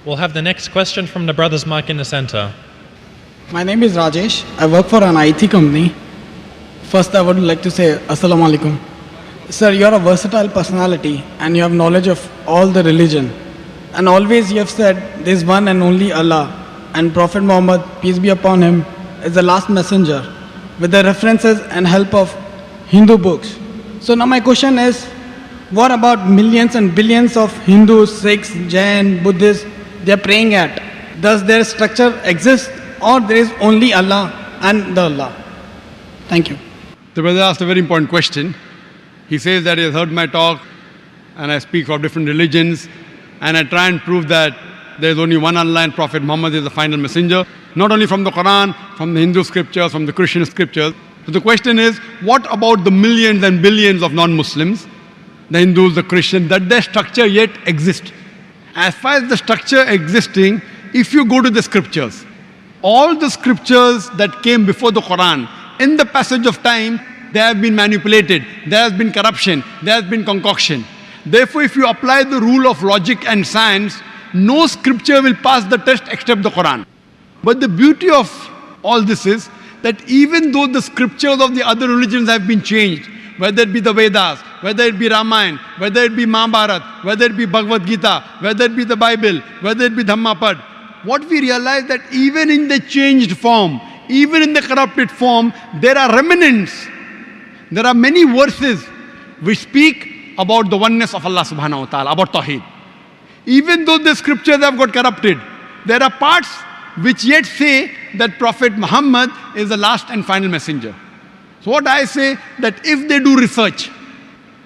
We'll have the next question from the brothers mic in the center. My name is Rajesh. I work for an IT company. First, I would like to say Assalamu alaikum. Sir, you are a versatile personality and you have knowledge of all the religion. And always you have said there is one and only Allah, and Prophet Muhammad, peace be upon him, is the last messenger, with the references and help of Hindu books. So now my question is, what about millions and billions of Hindus, Sikhs, Jain, Buddhists they are praying at? Does their structure exist, or there is only Allah and the Allah? Thank you. The brother asked a very important question. He says that he has heard my talk and I speak of different religions and I try and prove that there is only one Allah and Prophet Muhammad is the final messenger, not only from the Quran, from the Hindu scriptures, from the Christian scriptures. So the question is, what about the millions and billions of non-Muslims, the Hindus, the Christians, that their structure yet exists? As far as the structure existing, if you go to the scriptures, all the scriptures that came before the Quran, in the passage of time, they have been manipulated, there has been corruption, there has been concoction. Therefore, if you apply the rule of logic and science, no scripture will pass the test except the Quran. But the beauty of all this is that even though the scriptures of the other religions have been changed, whether it be the Vedas, whether it be Ramayana, whether it be Mahabharata, whether it be Bhagavad Gita, whether it be the Bible, whether it be Dhammapad, what we realize that even in the changed form, even in the corrupted form, there are remnants. There are many verses which speak about the oneness of Allah subhanahu wa ta'ala, about Tawheed. Even though the scriptures have got corrupted, there are parts which yet say that Prophet Muhammad is the last and final messenger. So what I say, that if they do research,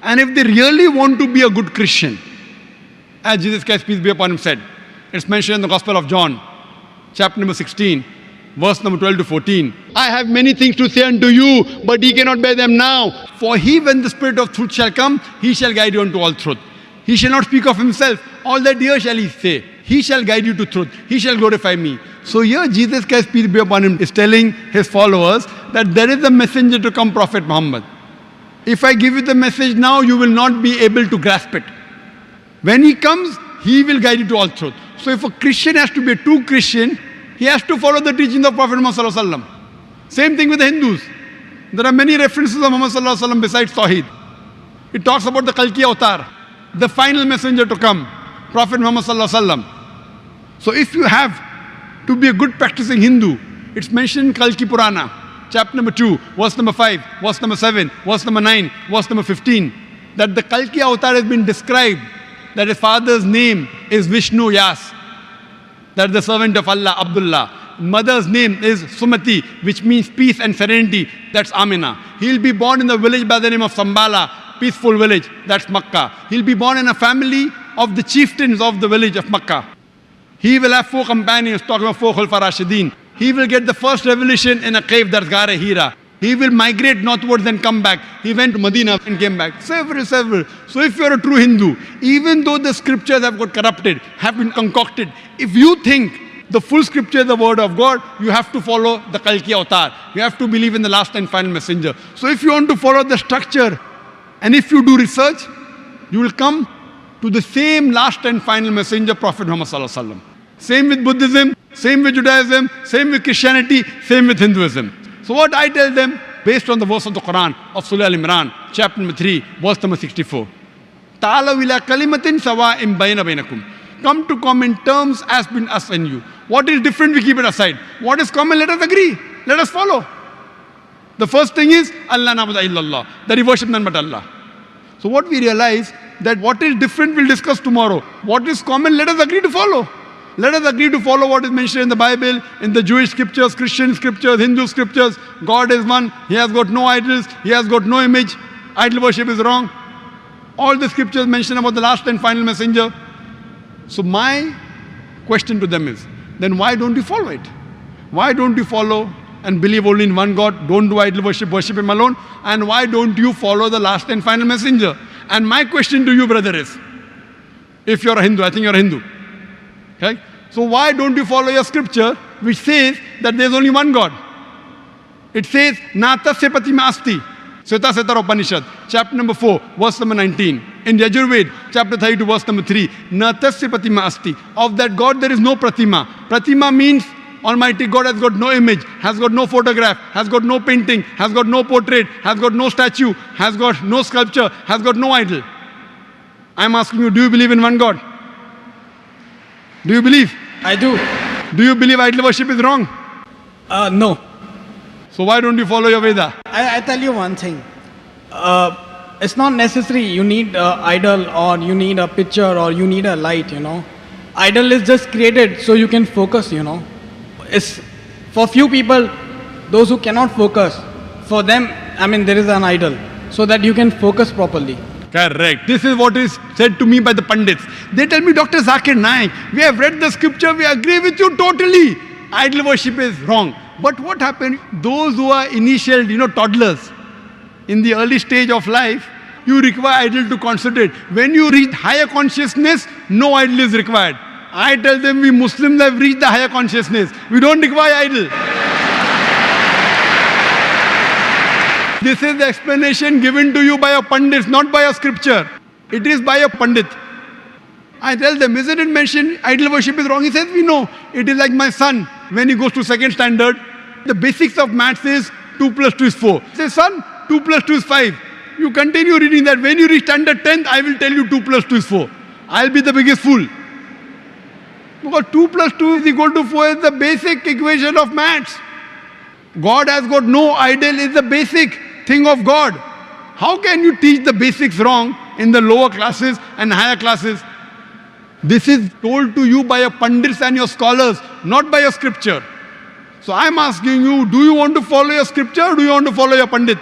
and if they really want to be a good Christian, as Jesus Christ, peace be upon him, said, it's mentioned in the Gospel of John, chapter number 16, verse number 12 to 14. I have many things to say unto you, but ye cannot bear them now. For he, when the Spirit of truth shall come, he shall guide you unto all truth. He shall not speak of himself. All that here shall he say. He shall guide you to truth. He shall glorify me. So here Jesus Christ, peace be upon him, is telling his followers that there is a messenger to come, Prophet Muhammad. If I give you the message now, you will not be able to grasp it. When he comes, he will guide you to all truth. So if a Christian has to be a true Christian, he has to follow the teaching of Prophet Muhammad sallallahu alaihi wasallam. Same thing with the Hindus. There are many references of Muhammad sallallahu alaihi wasallam besides Tawheed. It talks about the Kalki Avatar, the final messenger to come, Prophet Muhammad sallallahu alaihi wasallam. So if you have to be a good practicing Hindu, it's mentioned in Kalki Purana, chapter number 2, verse number 5, verse number 7, verse number 9, verse number 15, that the Kalki Avatar has been described, that his father's name is Vishnu Yas, that is the servant of Allah, Abdullah. Mother's name is Sumati, which means peace and serenity, that's Amina. He'll be born in the village by the name of Sambala, peaceful village, that's Makkah. He'll be born in a family of the chieftains of the village of Makkah. He will have 4 companions, talking about 4 Khulfa Rashidin. He will get the first revelation in a cave, that's Ghar Hira. He will migrate northwards and come back. He went to Medina and came back. Several. So if you're a true Hindu, even though the scriptures have got corrupted, have been concocted, if you think the full scripture is the word of God, you have to follow the Kalki Avatar. You have to believe in the last and final messenger. So if you want to follow the structure, and if you do research, you will come to the same last and final messenger, Prophet Muhammad sallallahu alaihi wasallam. Same with Buddhism, same with Judaism, same with Christianity, same with Hinduism. So what I tell them, based on the verse of the Quran of Surah Al-Imran, chapter number 3, verse number 64. Ta'alaw ila kalimatin sawa'in bayna bainakum. Come to common terms as between us and you. What is different, we keep it aside. What is common, let us agree. Let us follow. The first thing is, Allah na'budu illallah, that we worship none but Allah. So what we realize, that what is different we'll discuss tomorrow. What is common, let us agree to follow. Let us agree to follow what is mentioned in the Bible, in the Jewish scriptures, Christian scriptures, Hindu scriptures. God is one. He has got no idols. He has got no image. Idol worship is wrong. All the scriptures mention about the last and final messenger. So my question to them is, then why don't you follow it? Why don't you follow and believe only in one God? Don't do idol worship, worship him alone. And why don't you follow the last and final messenger? And my question to you, brother, is, if you're a Hindu, I think you're a Hindu. Okay? So why don't you follow your scripture which says that there's only one God? It says, Na tasya pratima asti. Sveta Upanishad, chapter number 4, verse number 19. In Yajurved, chapter 32, verse number 3. Natasya pratima asti. Of that God there is no pratima. Pratima means Almighty God has got no image, has got no photograph, has got no painting, has got no portrait, has got no statue, has got no sculpture, has got no idol. I am asking you, do you believe in one God? Do you believe? I do. Do you believe idol worship is wrong? No. So why don't you follow your Veda? I tell you one thing. It's not necessary you need an idol or you need a picture or you need a light, Idol is just created so you can focus, It's for few people, those who cannot focus, for them, there is an idol so that you can focus properly. Correct. This is what is said to me by the Pandits. They tell me, Dr. Zakir Naik, we have read the scripture, we agree with you totally. Idol worship is wrong. But what happened? Those who are initial, toddlers, in the early stage of life, you require idol to concentrate. When you reach higher consciousness, no idol is required. I tell them we Muslims have reached the higher consciousness. We don't require idol. This is the explanation given to you by a Pandit, not by a scripture. It is by a Pandit. I tell them, isn't it mentioned idol worship is wrong? He says, we know. It is like my son, when he goes to second standard, the basics of maths is 2 plus 2 is 4. He says, son, 2 plus 2 is 5. You continue reading that. When you reach standard 10th, I will tell you 2 plus 2 is 4. I'll be the biggest fool. Because 2 plus 2 is equal to 4 is the basic equation of maths. God has got no idol, is the basic thing of God. How can you teach the basics wrong in the lower classes and higher classes? This is told to you by your Pandits and your scholars, not by your scripture. So I'm asking you, do you want to follow your scripture or do you want to follow your Pandit?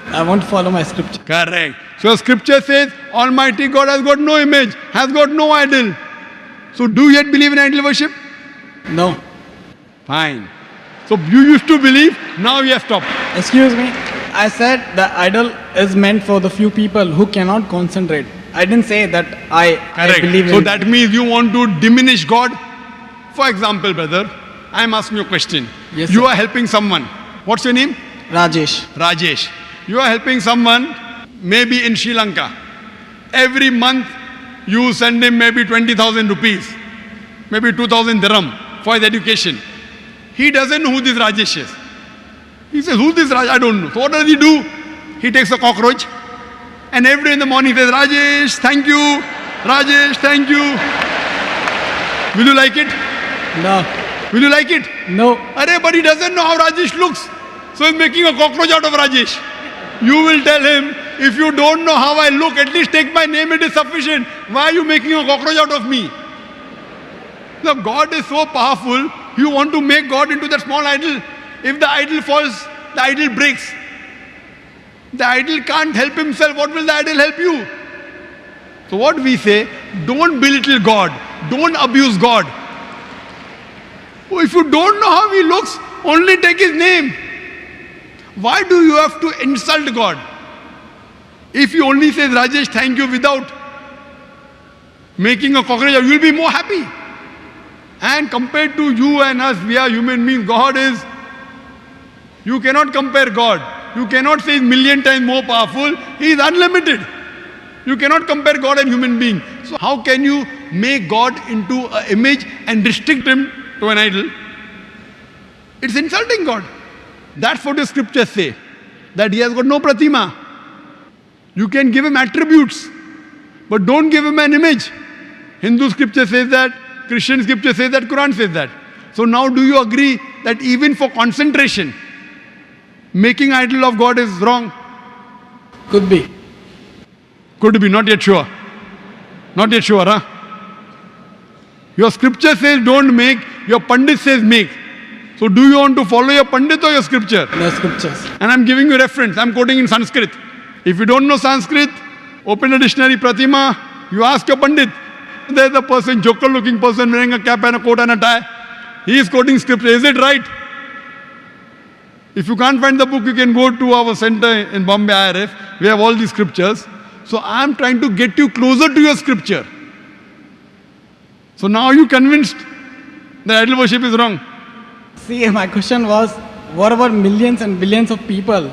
I want to follow my scripture. Correct. So scripture says, Almighty God has got no image, has got no idol. So do you yet believe in idol worship? No. Fine. So you used to believe, now you have stopped. Excuse me. I said the idol is meant for the few people who cannot concentrate. I didn't say that I believe in So that means you want to diminish God? For example, brother, I am asking you a question. Yes, you sir. are helping someone. What's your name? Rajesh. Rajesh. You are helping someone maybe in Sri Lanka. Every month you send him maybe 20,000 rupees, maybe 2,000 dirham for his education. He doesn't know who this Rajesh is. He says, who's this Rajesh? I don't know. So what does he do? He takes a cockroach and every day in the morning he says, Rajesh, thank you. Rajesh, thank you. Will you like it? No. Will you like it? No. Arey, but he doesn't know how Rajesh looks. So he's making a cockroach out of Rajesh. You will tell him, if you don't know how I look, at least take my name, it is sufficient. Why are you making a cockroach out of me? Now God is so powerful, you want to make God into that small idol. If the idol falls, the idol breaks. The idol can't help himself, what will the idol help you? So what we say, don't belittle God, don't abuse God. If you don't know how he looks, only take his name. Why do you have to insult God? If he only says, Rajesh, thank you, without making a cockroach, you will be more happy. And compared to you and us, we are human beings. God is, you cannot compare God. You cannot say he's million times more powerful. He is unlimited. You cannot compare God and human being. So how can you make God into an image and restrict him to an idol? It's insulting God. That's what the scriptures say. That he has got no pratima. You can give him attributes, but don't give him an image. Hindu scripture says that, Christian scripture says that, Quran says that. So now do you agree that even for concentration, making idol of God is wrong? Could be. Could be, not yet sure. Not yet sure, huh? Your scripture says don't make, your Pandit says make. So do you want to follow your Pandit or your scripture? The scriptures. And I'm giving you reference, I'm quoting in Sanskrit. If you don't know Sanskrit, open a dictionary, Pratima, you ask your Pandit. There's a person, joker looking person wearing a cap and a coat and a tie. He is quoting scripture, is it right? If you can't find the book, you can go to our center in Bombay IRF. We have all these scriptures. So I'm trying to get you closer to your scripture. So now are you convinced that idol worship is wrong? See, my question was, what about millions and billions of people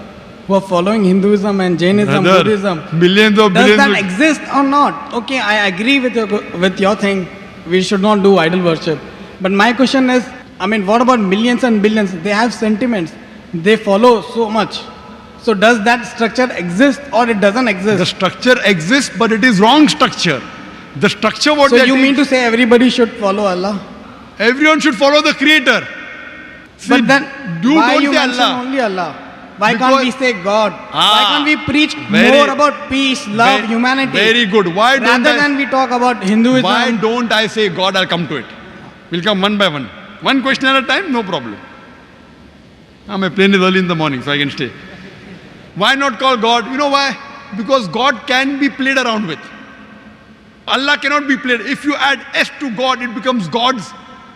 who are following Hinduism and Jainism, Brother, Buddhism. millions of Does billions. that exist or not? Okay, I agree with your thing. We should not do idol worship. But my question is, I mean, what about millions and billions? They have sentiments. They follow so much. So does that structure exist or it doesn't The exist? structure exists, but it is wrong structure. The structure what So they are you mean taking- to say everybody should follow Allah? everyone should follow the Creator. See, But then why don't you say mention Allah. only Allah? Why can't we Because- say God? Why can't we preach very- more about peace, love, humanity? Very good. Why don't Rather I? than we talk about Hinduism. Why don't I say God? I'll come to it. We'll come one by one. One question at a time, no problem. My plane is early in the morning, so I can stay. Why not call God? You know why? Because God can be played around with. Allah cannot be played. If you add S to God, it becomes God's.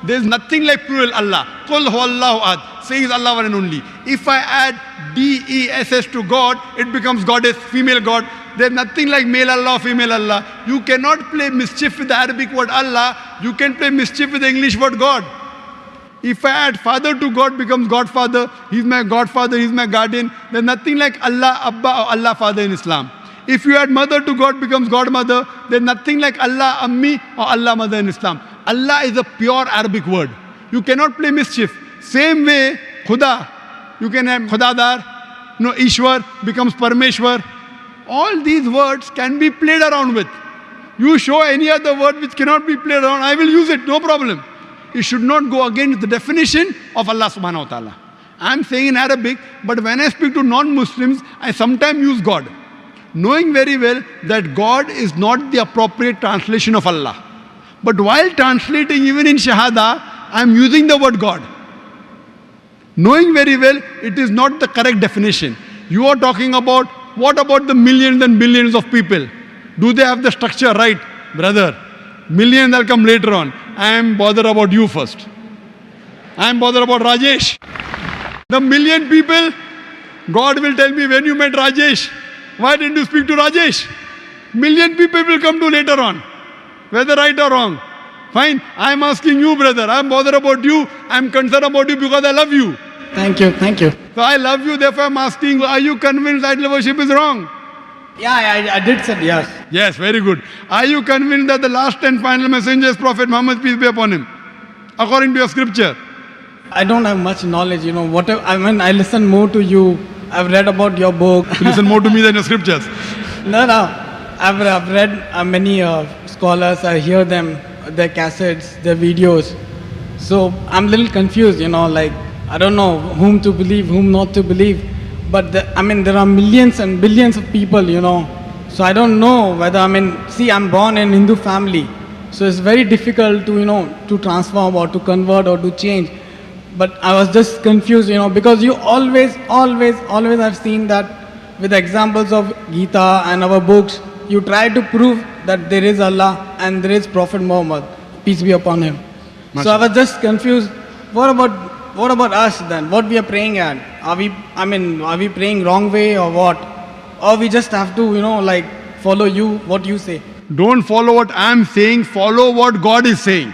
There's nothing like plural Allah. Qul huwallahu ahad. Says Allah one and only. If I add D-E-S-S to God, it becomes goddess, female God. There's nothing like male Allah, female Allah. You cannot play mischief with the Arabic word Allah. You can play mischief with the English word God. If I add father to God, becomes Godfather. He's my Godfather, he's my guardian. There's nothing like Allah Abba or Allah Father in Islam. If you add mother to God, becomes Godmother. There's nothing like Allah Ammi or Allah Mother in Islam. Allah is a pure Arabic word. You cannot play mischief. Same way, Khuda. You can have Khudadar. Ishwar becomes Parmeshwar. All these words can be played around with. You show any other word which cannot be played around, I will use it, no problem. It should not go against the definition of Allah subhanahu wa ta'ala. I am saying in Arabic, but when I speak to non-Muslims, I sometimes use God. Knowing very well that God is not the appropriate translation of Allah. But while translating even in Shahada, I am using the word God. Knowing very well it is not the correct definition. You are talking about, what about the millions and billions of people? Do they have the structure right? Brother, millions will come later on. I am bothered about you first. I am bothered about Rajesh. The million people, God will tell me when you met Rajesh. Why didn't you speak to Rajesh? Million people will come to later on. Whether right or wrong. Fine. I am asking you, brother. I am bothered about you. I am concerned about you because I love you. Thank you, thank you. So I love you, therefore I am asking, are you convinced idol worship is wrong? Yeah, I did say yes. Yes, very good. Are you convinced that the last and final messenger is Prophet Muhammad, peace be upon him? According to your scripture. I don't have much knowledge, whatever. I mean, I listen more to you. I've read about your book. You listen more to me than your scriptures. No. I've read many scholars. I hear them, their cassettes, their videos. So I'm a little confused, I don't know whom to believe, whom not to believe. But there are millions and billions of people, So I don't know whether, I'm born in Hindu family. So it's very difficult to transform or to convert or to change. But I was just confused, because you always have seen that with examples of Gita and our books, you try to prove that there is Allah and there is Prophet Muhammad, peace be upon him. So I was just confused. What about us then? What we are praying at? Are we praying wrong way or what? Or we just have to, follow you, what you say? Don't follow what I am saying, follow what God is saying.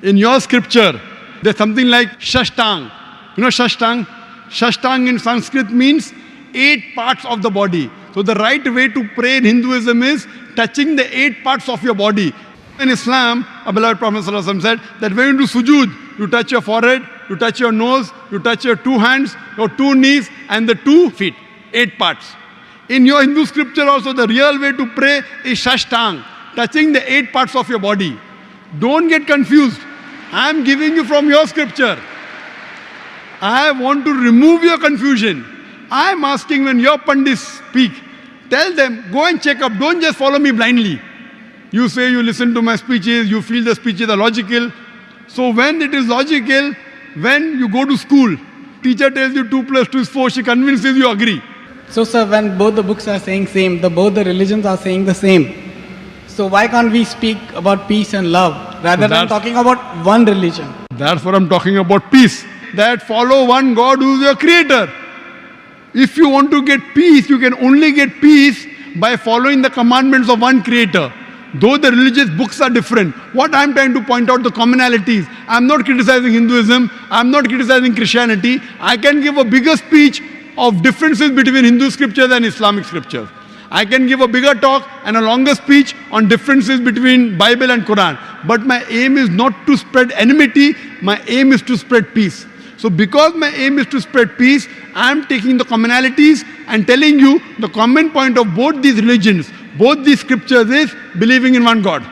In your scripture, there's something like Shashtang. You know Shashtang? Shashtang in Sanskrit means 8 parts of the body. So the right way to pray in Hinduism is touching the 8 parts of your body. In Islam, our beloved Prophet ﷺ said that when you do sujood, you touch your forehead, you touch your nose, you touch your 2 hands, your 2 knees and the 2 feet. 8 parts. In your Hindu scripture also, the real way to pray is Shashtang, touching the 8 parts of your body. Don't get confused. I am giving you from your scripture. I want to remove your confusion. I am asking when your pandits speak, tell them, go and check up. Don't just follow me blindly. You say you listen to my speeches, you feel the speeches are logical. So when it is logical, when you go to school, teacher tells you 2 plus 2 is 4, she convinces you agree. So sir, when both the books are saying same, both the religions are saying the same. So why can't we speak about peace and love rather than talking about one religion? That's what I'm talking about, peace. That follow one God who is your creator. If you want to get peace, you can only get peace by following the commandments of one creator. Though the religious books are different, what I'm trying to point out the commonalities. I'm not criticizing Hinduism, I'm not criticizing Christianity. I can give a bigger speech of differences between Hindu scriptures and Islamic scriptures. I can give a bigger talk and a longer speech on differences between Bible and Quran. But my aim is not to spread enmity, my aim is to spread peace. So because my aim is to spread peace, I am taking the commonalities and telling you the common point of both these religions, both these scriptures is believing in one God.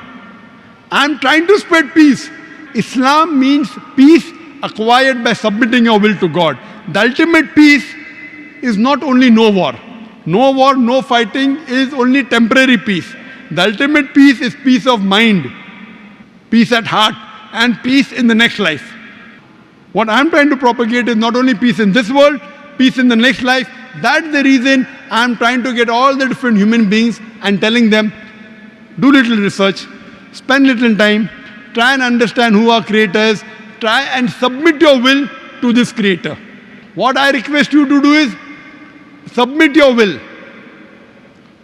I am trying to spread peace. Islam means peace acquired by submitting your will to God. The ultimate peace is not only no war. No war, no fighting is only temporary peace. The ultimate peace is peace of mind, peace at heart, and peace in the next life. What I'm trying to propagate is not only peace in this world, peace in the next life. That's the reason I'm trying to get all the different human beings and telling them, do little research, spend little time, try and understand who our creator is, try and submit your will to this creator. What I request you to do is submit your will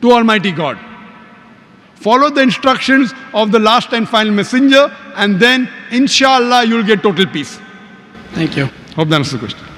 to Almighty God. Follow the instructions of the last and final messenger, and then inshallah you'll get total peace. Thank you. Hope that answers the question.